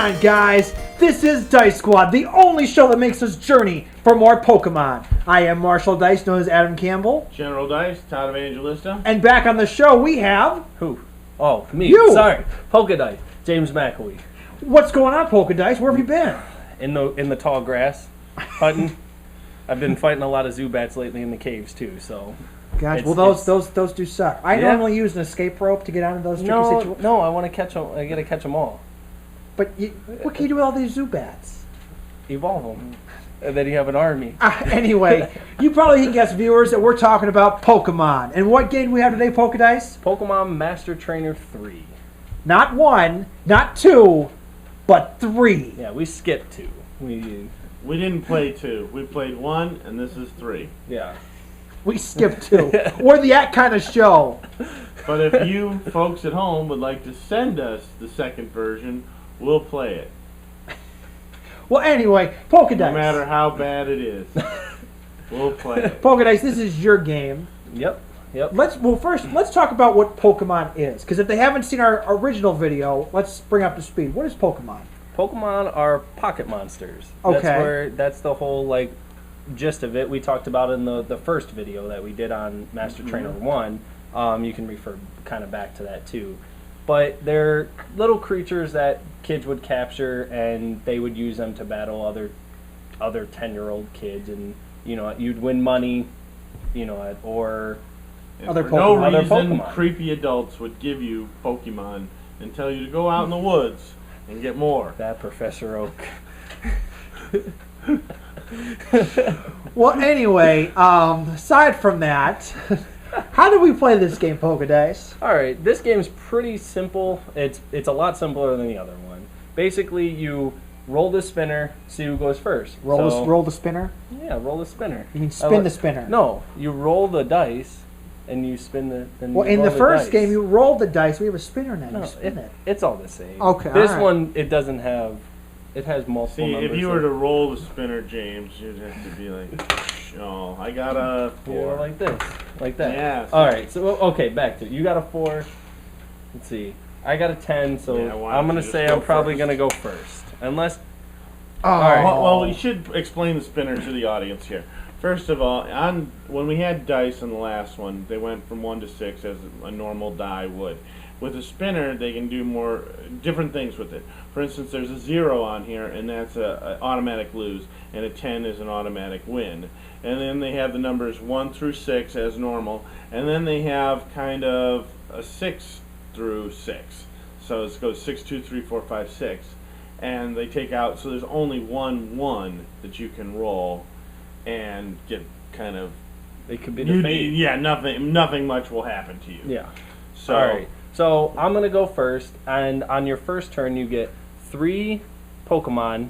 on, guys? This is Dice Squad, the only show that makes us journey for more Pokemon. I am Marshall Dice, known as Adam Campbell. General Dice, Todd Evangelista. And back on the show, we have... Who? Oh, me. You! Sorry. Pok'eDice. James McAwee. What's going on, Pok'eDice? Where have you been? In the tall grass, hunting. I've been fighting a lot of Zubats lately in the caves, too, so... Gosh, well, those do suck. I normally use an escape rope to get out of those tricky situations. No, I want to catch them. I got to catch them all. But what can you do with all these Zubats? Evolve them. And then you have an army. Anyway, you probably can guess, viewers, that we're talking about Pokemon. And what game do we have today, Pok'eDice? Pokemon Master Trainer 3. Not 1, not 2, but 3. Yeah, we skipped 2. We didn't play 2. We played 1, and this is 3. Yeah. We skipped 2. We're that kind of show. But if you folks at home would like to send us the second version, we'll play it. Well, anyway, Pok'eDice. No matter how bad it is, we'll play it. Pok'eDice, this is your game. Yep. First, let's talk about what Pokemon is. Because if they haven't seen our original video, let's bring up to speed. What is Pokemon? Pokemon are pocket monsters. Okay. That's the whole, gist of it. We talked about in the first video that we did on Master Trainer 1. You can refer kind of back to that too. But they're little creatures that kids would capture, and they would use them to battle other 10-year-old kids, and you'd win money, or other for Pokemon. no reason, Pokemon. creepy adults would give you Pokemon and tell you to go out in the woods and get more. that Professor Oak. Well, anyway, aside from that, how do we play this game, Pok'eDice? All right, this game's pretty simple. It's a lot simpler than the other one. Basically, you roll the spinner, see who goes first. Roll the spinner? Yeah, roll the spinner. You mean spin the spinner? No, you roll the dice, and you spin the. Well, in the first game, you rolled the dice. We have a spinner now. No, you spin it. It's all the same. Okay, This all right. one, it doesn't have. It has multiple See, numbers. if you were to roll the spinner, James, you'd have to be like, oh, I got a 4. Yeah, like this, like that. Yeah. All right. So okay, back to it. You got a 4. Let's see. I got a 10. So Yeah, why I'm don't gonna you just say go I'm probably first? gonna go first, unless. Oh. All right. Well, we should explain the spinner to the audience here. First of all, when we had dice on the last one, they went from 1 to 6 as a normal die would. With a spinner, they can do more different things with it. For instance, there's a 0 on here, and that's an automatic lose, and a 10 is an automatic win. And then they have the numbers 1 through 6 as normal, and then they have kind of a 6 through 6. So it goes 6, 2, 3, 4, 5, 6. And they take out, so there's only 1 that you can roll and get kind of... It could be the fate. Yeah, nothing much will happen to you. Yeah. So, All right. So I'm gonna go first, and on your first turn, you get 3 Pokemon.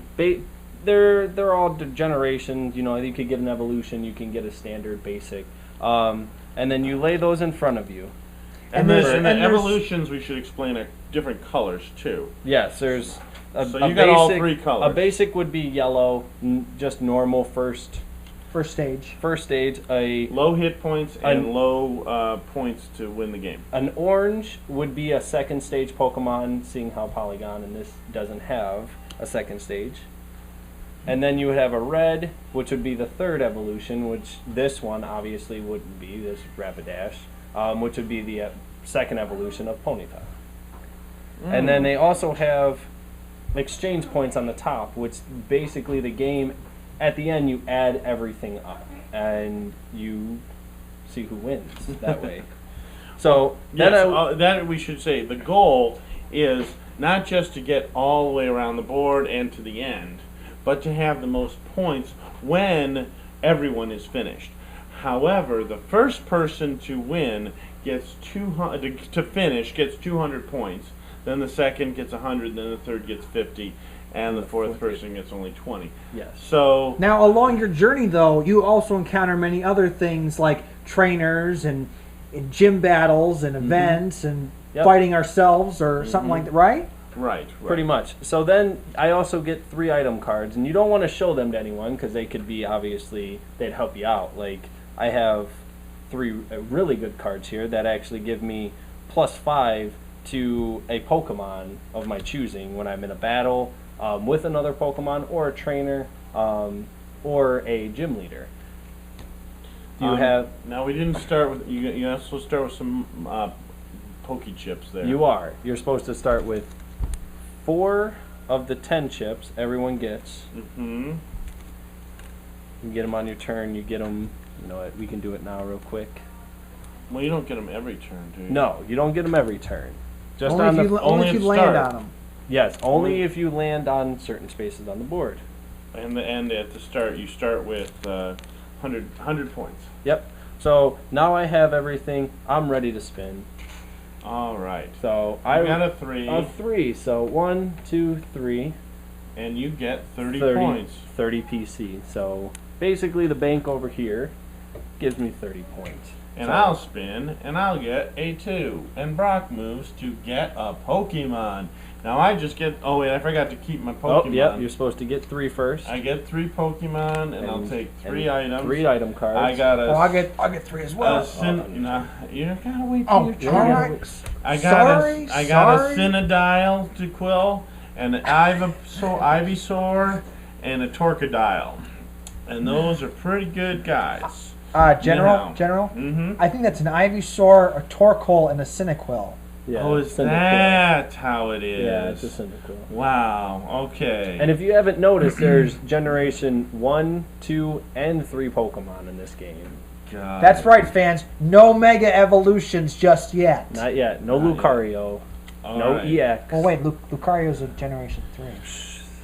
They're all generations. You could get an evolution, you can get a standard basic, and then you lay those in front of you. And the evolutions, we should explain, are different colors too. Yes, there's So you got all 3 colors. A basic would be yellow, just normal first stage. First stage. A low hit points and low points to win the game. An orange would be a second stage Pokemon, seeing how Polygon and this doesn't have a second stage. And then you would have a red, which would be the third evolution, which this one obviously wouldn't be, this Rapidash, which would be the second evolution of Ponyta. And then they also have exchange points on the top, which basically the game, at the end, you add everything up, and you see who wins that way. So that we should say, the goal is not just to get all the way around the board and to the end, but to have the most points when everyone is finished. However, the first person to win gets 200 to finish gets 200 points. Then the second gets 100. Then the third gets 50. And the fourth person gets only 20. Yes. So now, along your journey, though, you also encounter many other things like trainers and gym battles and events and fighting ourselves or something like that, right? Right. Pretty much. So then I also get 3 item cards, and you don't want to show them to anyone because they could be, obviously, they'd help you out. Like, I have 3 really good cards here that actually give me +5 to a Pokemon of my choosing when I'm in a battle, with another Pokemon or a trainer or a gym leader. Do you have? Now we didn't start with you. You're not supposed to start with some Poke chips there. You are. You're supposed to start with 4 of the 10 chips everyone gets. Mm-hmm. You get them on your turn. You get them. You know what? We can do it now, real quick. Well, you don't get them every turn, do you? No, you don't get them every turn. Just only on if the only if you land on them. Yes, only if you land on certain spaces on the board. And at the start, you start with 100 points. Yep. So now I have everything. I'm ready to spin. All right. So I got a 3. A 3. So 1, 2, 3. And you get 30 points. 30 PC. So basically, the bank over here gives me 30 points. And I'll spin, and I'll get a 2. And Brock moves to get a Pokemon. Now I just get. Oh wait, I forgot to keep my Pokemon. Oh, yep. You're supposed to get 3 first. I get 3 Pokemon, and I'll take 3 items. 3 item cards. I got a. Oh, I get 3 as well. You gotta wait till Oh, your turn. all right. I got Sorry. a Synodile to Quill, and an Ivysaur, and a Torcodile, and those are pretty good guys. General. Mm-hmm. I think that's an Ivysaur, a Torkoal, and a Cyniquil. Yeah, Oh, is that how it is? Yeah, it's a Cyndaquil. Wow. Okay. And if you haven't noticed, there's Generation 1, 2, and 3 Pokemon in this game. God. That's right, fans. No Mega Evolutions just yet. Not yet. No Not Lucario. All No right. EX. Oh wait, Lucario's a Generation 3.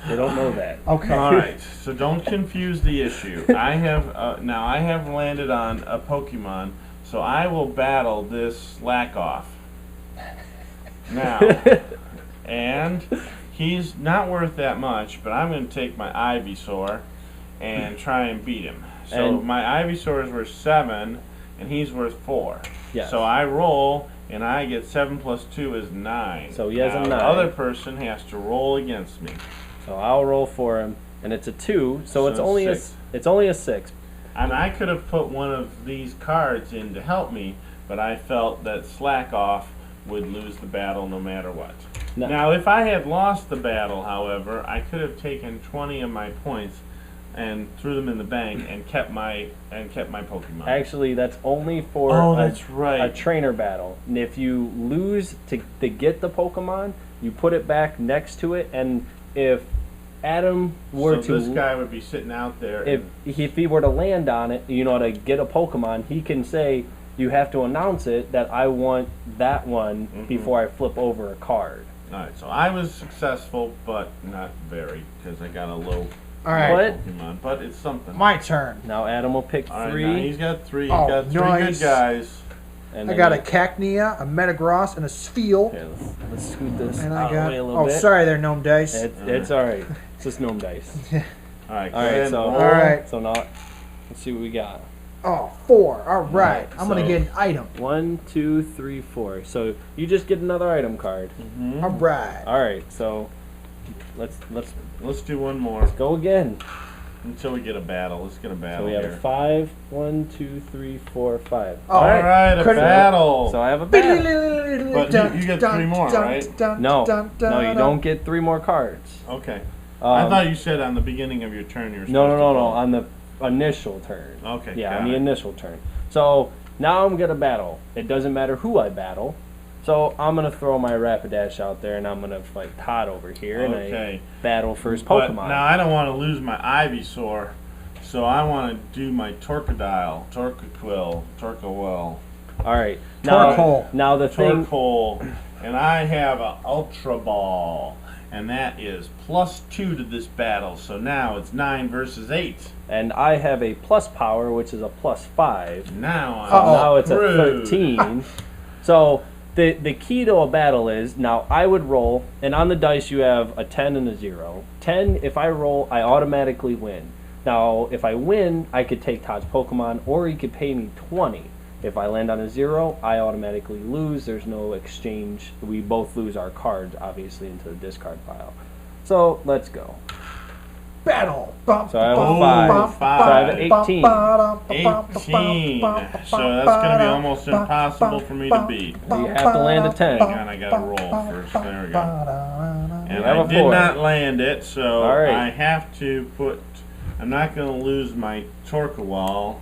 They don't know that. Okay. All right, so don't confuse the issue. I have landed on a Pokemon, so I will battle this Slackoff now, and he's not worth that much. But I'm going to take my Ivysaur and try and beat him. So And- my Ivysaur is worth 7, and he's worth 4. Yes. So I roll, and I get 7 plus 2 is 9. So he has a Now, 9. The other person has to roll against me. So I'll roll for him, and it's a 2. So it's So only 6. it's only a 6. And I could have put one of these cards in to help me, but I felt that Slackoff would lose the battle no matter what. No. Now, if I had lost the battle, however, I could have taken 20 of my points and threw them in the bank and kept my Pokemon. Actually, that's only for that's right. a trainer battle. And if you lose to get the Pokemon, you put it back next to it, and if Adam were so to this guy would be sitting out there. if he were to land on it, to get a Pokemon, he can say, you have to announce it that I want that one before I flip over a card. All right, so I was successful, but not very, because I got a low All right. What? Pokemon. But it's something. My turn. Now Adam will pick All right, 3. now he's got 3. He's Oh, got 3 nice. good guys. And I then got a you- Cacnea, a Metagross, and a Spheal. Okay, let's scoot this And out I of the got. way a little Oh, bit. sorry there, Gnome Dice. It's all right. It's just gnome dice. All right, go All right, ahead so and All right. So now, let's see what we got. Oh, 4. All right. Right, I'm gonna so- get an item. 1, 2, 3, 4. So you just get another item card. Mhm. All right. All right. So let's Let's do one more go again. until we get a battle. Let's get a battle So we have here. a 5. 1, 2, 3, 4, 5. Oh, All right, a couldn't- battle. So I have a battle. But you get 3 more, right? No, no, you don't get 3 more cards. Okay. I Um, thought you said on the beginning of your turn you're No, supposed no, to no. roll. On the initial turn. Okay, Yeah, got on the it. initial turn. So now I'm gonna battle. It doesn't matter who I battle. So I'm gonna throw my Rapidash out there, and I'm gonna fight Todd over here, and I Okay. battle first But Pokemon. now I don't want to lose my Ivysaur, so I want to do my Torcodile, Torquil. All right. Now, Torkoal. now the thing. Torkoal, and I have a Ultra Ball, and that is +2 to this battle. So now it's 9 versus 8. And I have a plus power, which is a +5. Now I'm Uh-oh. Now it's a through. 13. So the key to a battle is, now I would roll, and on the dice you have a 10 and a 0. 10, if I roll, I automatically win. Now, if I win, I could take Todd's Pokemon, or he could pay me 20. If I land on a 0, I automatically lose. There's no exchange. We both lose our cards, obviously, into the discard pile. So, let's go. Battle. So I have a 5. So I have an 18. 18. So that's going to be almost impossible for me to beat. You have to land a 10. Hang on, I got to roll first. There we go. And have I a did 4. not land it, so All right. I have to put. I'm not going to lose my Torkawal,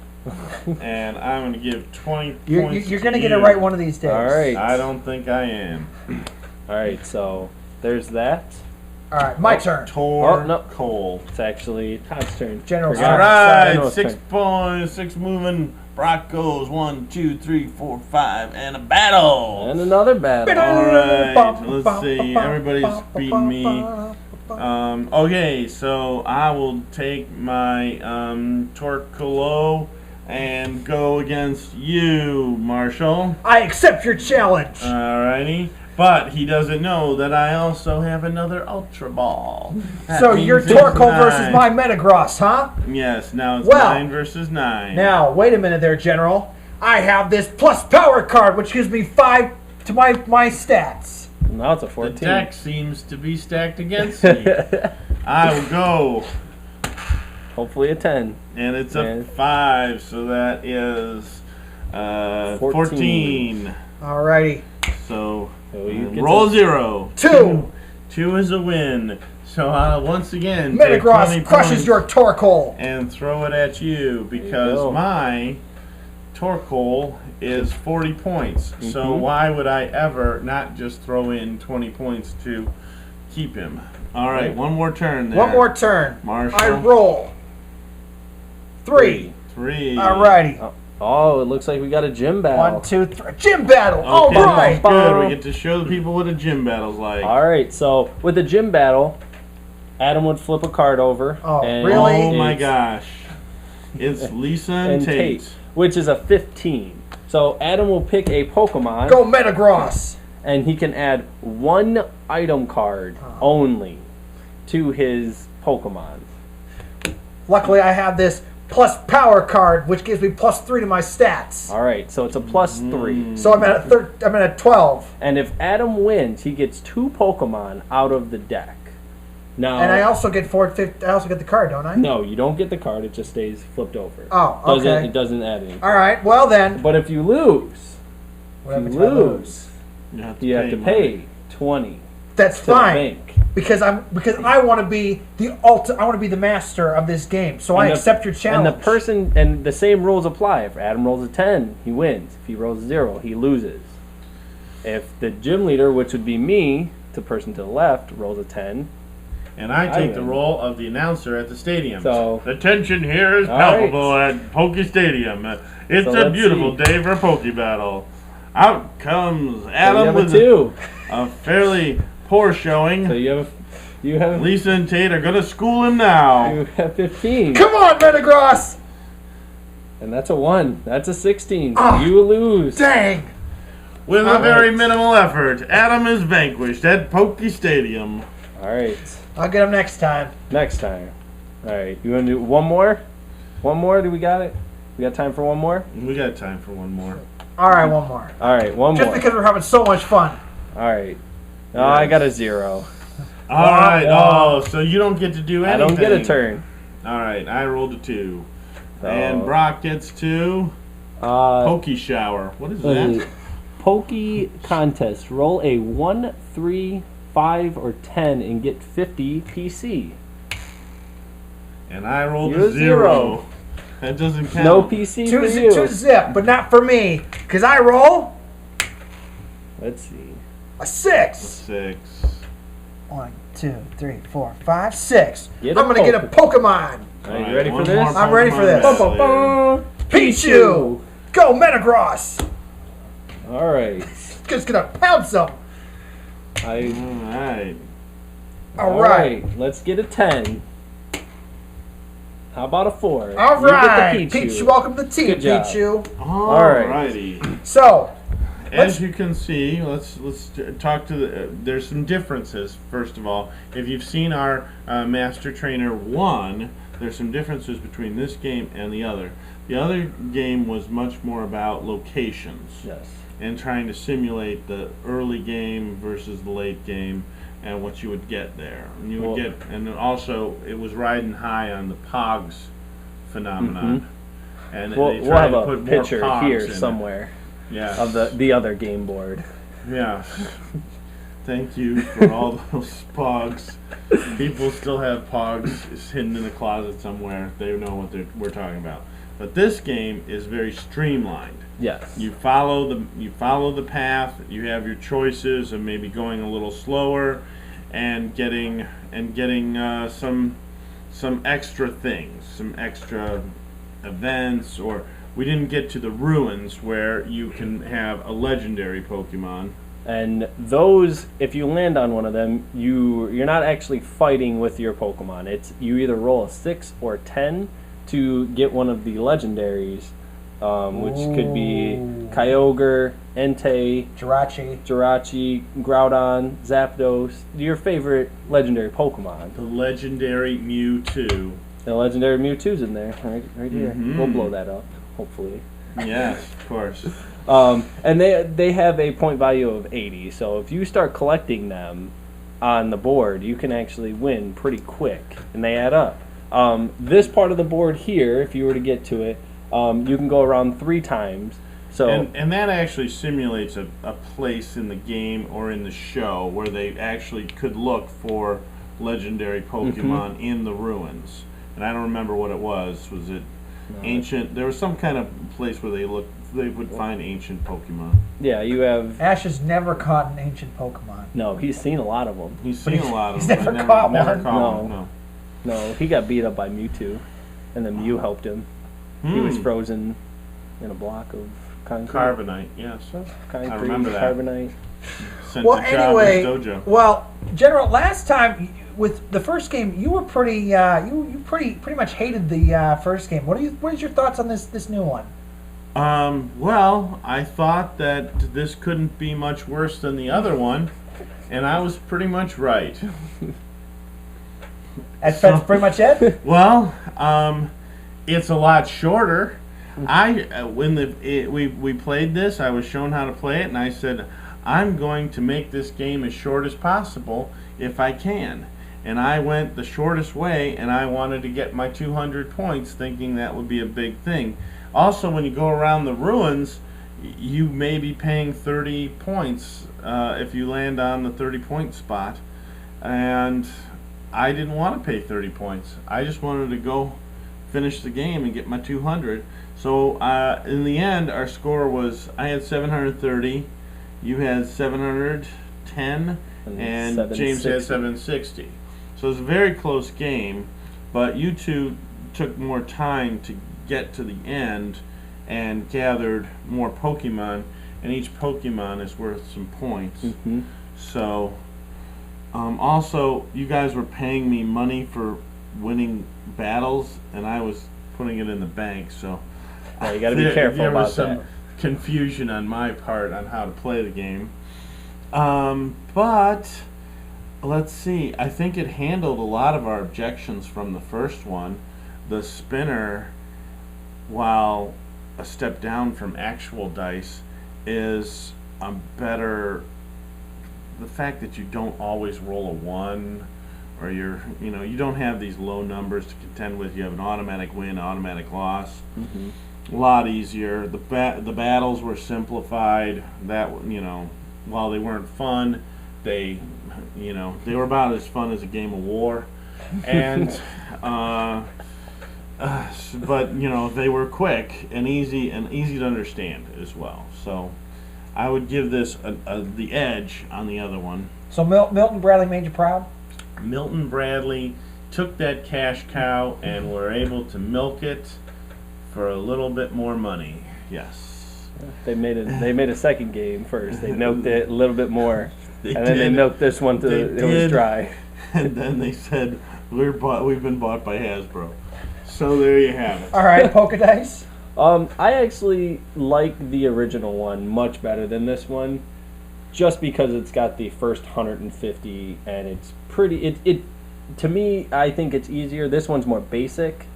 and I'm going to give 20 points. You're going to get it right one of these days. All right. I don't think I am. All right, so there's that. All right, my turn. Cole. It's actually Todd's turn. General. Forgot. All right, General's 6 turn. points, 6 moving. Brock goes 1, 2, 3, 4, 5, and a battle. And another battle. All right, let's see. Everybody's beating me. Okay, so I will take my Torkolo and go against you, Marshall. I accept your challenge. Alrighty. But he doesn't know that I also have another Ultra Ball. So your Torkoal versus my Metagross, huh? Yes, now it's Well, 9 versus 9. Now, wait a minute there, General. I have this plus power card, which gives me 5 to my stats. Now it's a the 14. deck seems to be stacked against me. I will go. Hopefully a 10. And it's a 5, so that is 14. Alrighty. So you get roll to- 0. 2. 2 is a win. So once again, take 20 Metagross crushes points your Torkoal. and throw it at you There you because go. my Torkoal is 40 points. So why would I ever not just throw in 20 points to keep him? All right, one more turn there. One more turn. Marshall. I roll. 3. 3. Alrighty. Oh, it looks like we got a gym battle. 1, 2, 3. Gym battle. Okay, Alright. good. We get to show the people what a gym battle's like. All right, so with the gym battle, Adam would flip a card over. Oh, and really? Oh my it's- gosh. It's Lisa and Tate. which is a 15. So Adam will pick a Pokemon, Go Metagross. and he can add 1 item card only to his Pokemon. Luckily, I have this plus power card, which gives me plus 3 to my stats. All right, so it's a plus 3. So I'm at I'm at a 12. And if Adam wins, he gets 2 Pokemon out of the deck. Now, And I also get I also get the card, don't I? no, you don't get the card. It just stays flipped over. Oh, okay. It doesn't add anything. All right. Well then, But if you lose, what happens you if I lose, You have you have to pay 20 That's to the fine bank. because I want to be I want to be the master of this game. So I accept your challenge. And the same rules apply. If Adam rolls a 10, he wins. If he rolls a 0, he loses. If the gym leader, which would be me, the person to the left, rolls a 10, And I take the win. role of the announcer at the stadium. So- the tension here is All palpable at Poke Stadium. It's So a let's beautiful see. day for a Poke Battle. Out comes so you Adam have a with 2. a fairly poor showing. So you have Lisa and Tate are going to school him now. you have 15. Come on, Metagross! And that's a 1. That's a 16. So Ah. you lose. Dang! With a All very right. minimal effort, Adam is vanquished at Poke Stadium. All right. I'll get him next time. Next time. All right. You want to do one more? One more? Do we got it? We got time for one more? We got time for one more. All right, one more. All right. One Just more. because we're having so much fun. All right. Oh, I got a 0. All right. Oh, so you don't get to do I anything. don't get a turn. All right. I rolled a 2. So, And Brock gets 2. Poke Shower. What is that? Poke contest. Roll a 1, 3, 5, or 10 and get 50 PC. And I rolled You're a 0. That doesn't count. No PC for Two you. zip, but not for me. Because I roll Let's see. a 6. 6. 1, 2, 3, 4, 5, 6. Get I'm a going to get a Pokemon. Are you ready for this? I'm ready for this. Pokemon battle Pichu! Go Metagross! All right. Just going to pounce him. here. All right. All right. Let's get a 10. How about a 4? All You get the right. Pichu. Pichu, welcome to the team, Good job. Pichu. Alrighty. So, As you can see, let's talk to the. There's some differences. First of all, if you've seen our Master Trainer 1, there's some differences between this game and the other. The other game was much more about locations Yes. and trying to simulate the early game versus the late game and what you would get there. And you would Well- get, and then also it was riding high on the Pogs phenomenon. And We'll they tried have to a put more picture Pogs here in it. somewhere Yeah. of the other game board. Yeah. Thank you for all those pogs. People still have pogs hidden in a closet somewhere. They know what we're talking about. But this game is very streamlined. Yes. You follow the path. You have your choices of maybe going a little slower, and getting some extra things, some extra events. Or we didn't get to the ruins where you can have a legendary Pokemon. And those, if you land on one of them, you're not actually fighting with your Pokemon. It's you either roll a 6 or a 10 to get one of the legendaries, which could be Kyogre, Entei, Jirachi, Groudon, Zapdos, your favorite legendary Pokemon. The legendary Mewtwo. The legendary Mewtwo's in there, right here. Mm-hmm. We'll blow that up, hopefully. Yes, of course. And they have a point value of 80, so if you start collecting them on the board, you can actually win pretty quick, and they add up. This part of the board here, if you were to get to it, you can go around 3 times. So and that actually simulates a place in the game or in the show where they actually could look for legendary Pokemon in the ruins. And I don't remember what it was. Was it ancient? There was some kind of place where they would find ancient Pokemon. Yeah, you have... Ash has never caught an ancient Pokemon. No, he's seen a lot of them. He's seen a lot of He's them. never caught one. No. No, he got beat up by Mewtwo, and then Mew helped him. He was frozen in a block of concrete. Carbonite, yes. Concrete, I remember that. Carbonite. Sent to anyway, Dojo. well, General, last time with the first game, you were pretty, you pretty much hated the first game. What is your thoughts on this new one? Well, I thought that this couldn't be much worse than the other one, and I was pretty much right. That's pretty much it? Well, it's a lot shorter. We played this, I was shown how to play it, and I said, I'm going to make this game as short as possible if I can. And I went the shortest way, and I wanted to get my 200 points, thinking that would be a big thing. Also, when you go around the ruins, you may be paying 30 points if you land on the 30-point spot. And I didn't want to pay 30 points. I just wanted to go finish the game and get my 200. So in the end, our score was, I had 730, you had 710, and James had 760. So it was a very close game, but you two took more time to get to the end and gathered more Pokemon, and each Pokemon is worth some points. Mm-hmm. So also, you guys were paying me money for winning battles, and I was putting it in the bank, so you got to be careful there about was some that. confusion on my part on how to play the game. But let's see, I think it handled a lot of our objections from the first one. The spinner, while a step down from actual dice, is a better... The fact that you don't always roll a 1, or you don't have these low numbers to contend with. You have an automatic win, automatic loss. Mm-hmm. A lot easier. The battles were simplified. That while they weren't fun, they were about as fun as a game of war, and but they were quick and easy to understand as well. So I would give this the edge on the other one. So Milton Bradley made you proud? Milton Bradley took that cash cow and were able to milk it for a little bit more money. Yes. They made a second game first. They milked it a little bit more, and then they milked this one till it was dry. And then they said, we've been bought by Hasbro. So there you have it. All right, Pok'eDice. I actually like the original one much better than this one, just because it's got the first 150, and it's pretty. To me, I think it's easier. This one's more basic.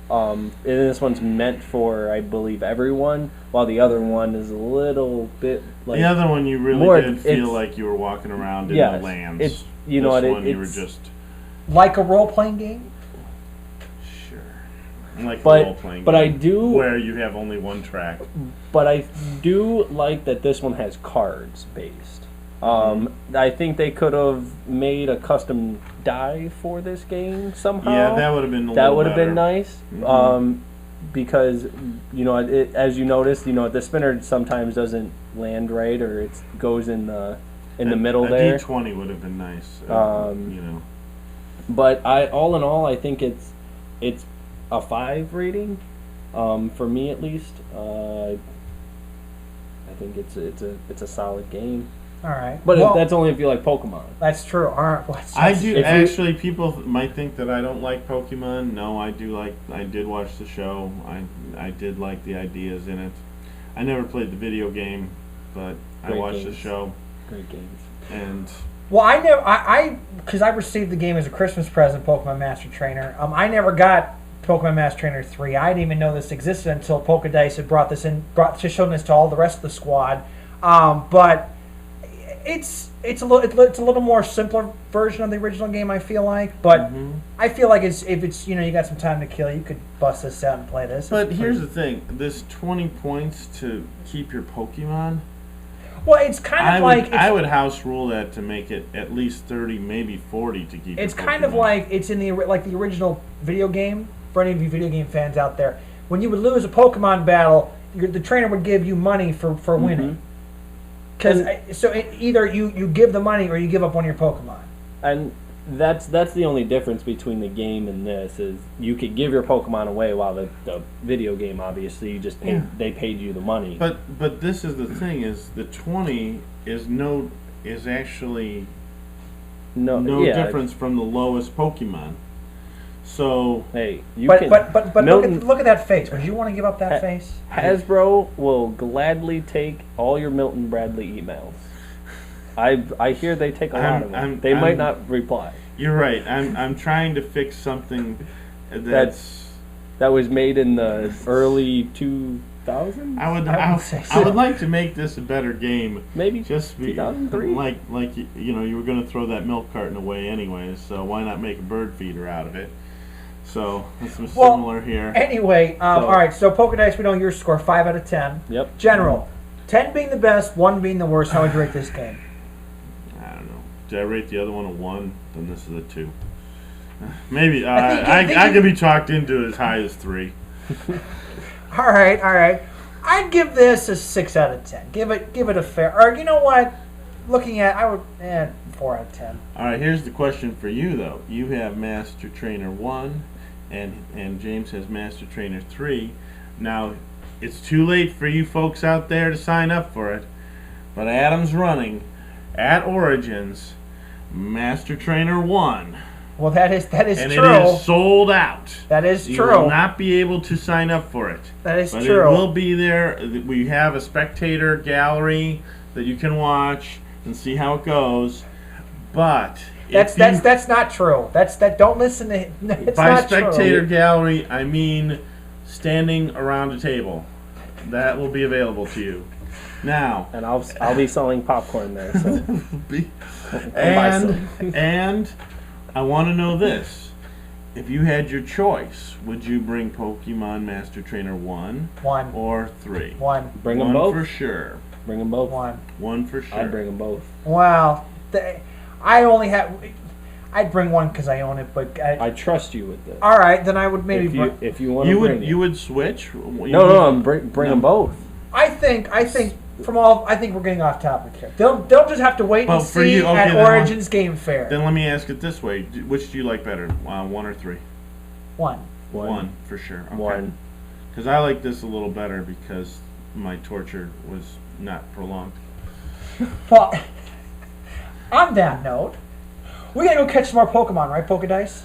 And this one's meant for, I believe, everyone, while the other one is a little bit like... The other one, you really did feel like you were walking around in the lands. It's, you were just... Like a role-playing game? Sure. Like a role-playing game. I do... Where you have only one track. But I do like that this one has cards based. I think they could have made a custom die for this game somehow. Yeah, that would have been been nice. Because as you noticed, the spinner sometimes doesn't land right, or it goes in the middle there. A D20 would have been nice. But all in all, I think it's a 5 rating, for me at least. I think it's a solid game. All right, but that's only if you like Pokemon. That's true. All right, I do actually. People might think that I don't like Pokemon. No, I do like. I did watch the show. I did like the ideas in it. I never played the video game, but I watched the show. Great games. And because I received the game as a Christmas present, Pokemon Master Trainer. I never got Pokemon Master Trainer 3. I didn't even know this existed until Pok'eDice had shown this to all the rest of the squad. But it's a little more simpler version of the original game, I feel like. But I feel like if it's you got some time to kill, you could bust this out and play this. But here's the thing: this 20 points to keep your Pokemon. Well, it's kind of I would house rule that to make it at least 30, maybe 40 to keep. It's kind of like it's in the original video game. For any of you video game fans out there, when you would lose a Pokemon battle, the trainer would give you money for winning. Either you give the money or you give up one of your Pokemon. And that's the only difference between the game and this is you could give your Pokemon away, while the video game obviously you just they paid you the money. But this is the thing: is the 20 is actually no difference from the lowest Pokemon. So hey, but look at that face. Would you want to give up that face? Hasbro will gladly take all your Milton Bradley emails. I hear they take a lot of them. They might not reply. You're right. I'm trying to fix something that was made in the early 2000s. I would like to make this a better game. Maybe just 2003. Like you were going to throw that milk carton away anyways. So why not make a bird feeder out of it? So it's similar here. Anyway, all right. So Pok'eDice, we know your score 5 out of 10. Yep. General, 10 being the best, 1 being the worst. How would you rate this game? I don't know. Did I rate the other one a 1? Then this is a 2. Maybe I could be talked into as high as 3. All right. I'd give this a 6 out of 10. Give it a fair. Or you know what? Looking at, I would 4 out of 10. All right. Here's the question for you though. You have Master Trainer 1, and James has Master Trainer 3. Now, it's too late for you folks out there to sign up for it, but Adam's running at Origins Master Trainer 1. Well, that is and true. And it is sold out. That is you true. You will not be able to sign up for it. That is but true. It will be there. We have a spectator gallery that you can watch and see how it goes. But that's not true. Don't listen to him. It's by not spectator true. gallery, I mean standing around a table. That will be available to you. Now, and I'll be selling popcorn there. So. and I want to know this: if you had your choice, would you bring Pokemon Master Trainer 1 or 3? 1. Bring them both for sure. Bring them both. 1 for sure. I'd bring them both. Well, I'd bring 1 because I own it, but I trust you with this. All right, then I would maybe if you want to bring you would switch. No, bring them both. I think we're getting off topic here. They'll just have to wait and see at Origins Game Fair. Then let me ask it this way: which do you like better, 1 or 3? 1. 1 for sure. Okay. 1. Because I like this a little better because my torture was not prolonged. Well, on that note, we gotta go catch some more Pokemon, right, Pok'eDice?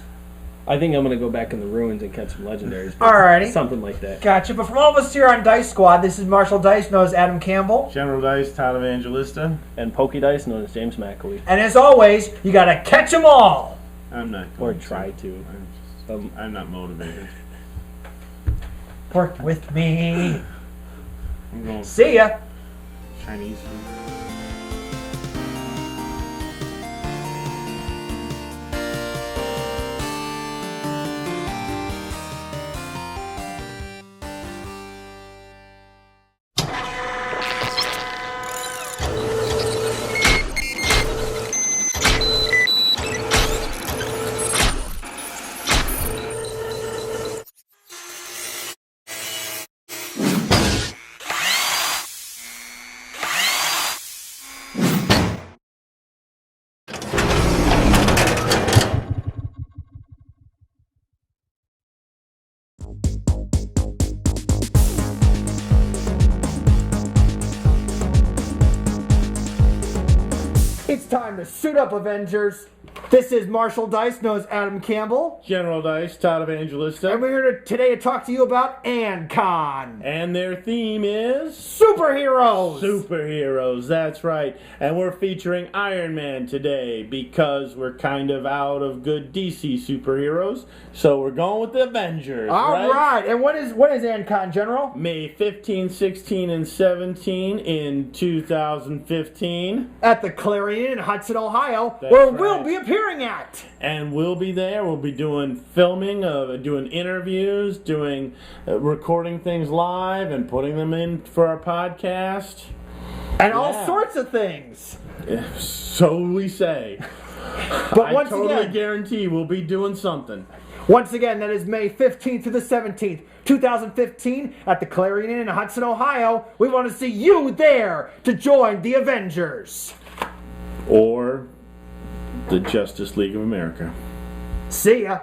I think I'm gonna go back in the ruins and catch some legendaries. Alrighty. Something like that. Gotcha. But from all of us here on Dice Squad, this is Marshall Dice, known as Adam Campbell. General Dice, Todd Evangelista. And Pok'eDice, known as James McAlee. And as always, you gotta catch them all! I'm not Or going try to. I'm not motivated. Work with me. I'm going. See ya! Chinese food. It's time to suit up, Avengers. This is Marshall Dice, known as Adam Campbell. General Dice, Todd Evangelista. And we're here today to talk to you about ANCON. And their theme is... Superheroes! Superheroes, that's right. And we're featuring Iron Man today because we're kind of out of good DC superheroes. So we're going with the Avengers, All right. And when is ANCON, General? May 15, 16, and 17 in 2015. At the Clarion in Hudson, Ohio, That's where right. we'll be appearing at. And we'll be there. We'll be doing filming, doing interviews, doing recording things live and putting them in for our podcast. And all sorts of things. So we say. But I totally guarantee we'll be doing something. Once again, that is May 15th through the 17th, 2015, at the Clarion Inn in Hudson, Ohio. We want to see you there to join the Avengers. Or the Justice League of America. See ya.